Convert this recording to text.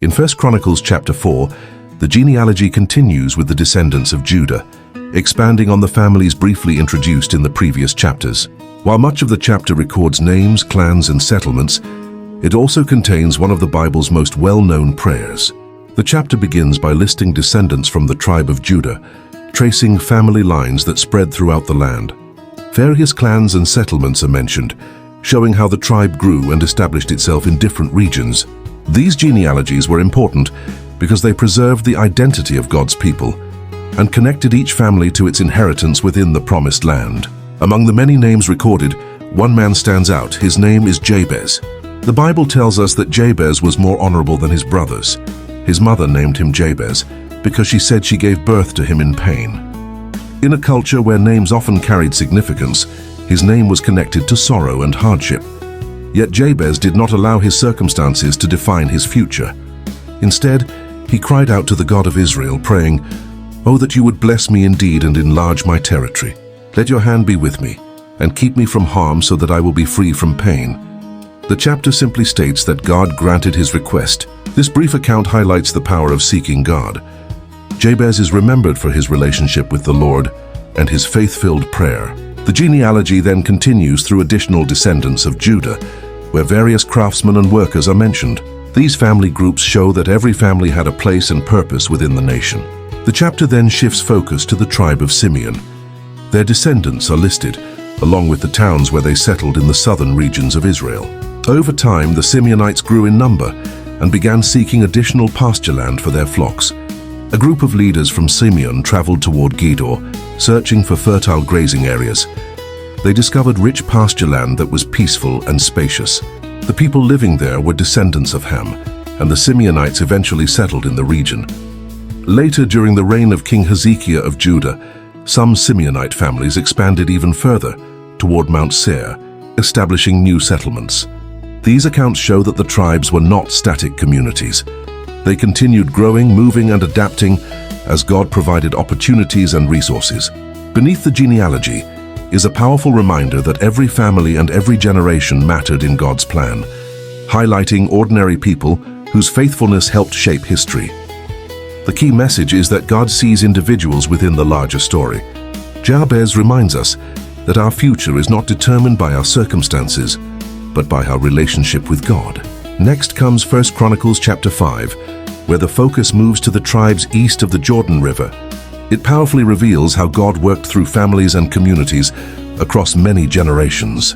In 1 Chronicles chapter 4, the genealogy continues with the descendants of Judah, expanding on the families briefly introduced in the previous chapters. While much of the chapter records names, clans, and settlements, it also contains one of the Bible's most well-known prayers. The chapter begins by listing descendants from the tribe of Judah, tracing family lines that spread throughout the land. Various clans and settlements are mentioned, showing how the tribe grew and established itself in different regions. These genealogies were important because they preserved the identity of God's people and connected each family to its inheritance within the promised land. Among the many names recorded, one man stands out. His name is Jabez. The Bible tells us that Jabez was more honorable than his brothers. His mother named him Jabez because she said she gave birth to him in pain. In a culture where names often carried significance, his name was connected to sorrow and hardship. Yet Jabez did not allow his circumstances to define his future. Instead, he cried out to the God of Israel, praying, "Oh, that you would bless me indeed and enlarge my territory. Let your hand be with me, and keep me from harm so that I will be free from pain." The chapter simply states that God granted his request. This brief account highlights the power of seeking God. Jabez is remembered for his relationship with the Lord and his faith-filled prayer. The genealogy then continues through additional descendants of Judah, where various craftsmen and workers are mentioned. These family groups show that every family had a place and purpose within the nation. The chapter then shifts focus to the tribe of Simeon. Their descendants are listed, along with the towns where they settled in the southern regions of Israel. Over time, the Simeonites grew in number and began seeking additional pasture land for their flocks. A group of leaders from Simeon traveled toward Gedor, searching for fertile grazing areas. They discovered rich pasture land that was peaceful and spacious. The people living there were descendants of Ham, and the Simeonites eventually settled in the region. Later, during the reign of King Hezekiah of Judah, some Simeonite families expanded even further toward Mount Seir, establishing new settlements. These accounts show that the tribes were not static communities. They continued growing, moving, and adapting as God provided opportunities and resources. Beneath the genealogy is a powerful reminder that every family and every generation mattered in God's plan, highlighting ordinary people whose faithfulness helped shape history. The key message is that God sees individuals within the larger story. Jabez reminds us that our future is not determined by our circumstances, but by our relationship with God. Next comes 1 Chronicles chapter 5, where the focus moves to the tribes east of the Jordan River. It powerfully reveals how God worked through families and communities across many generations.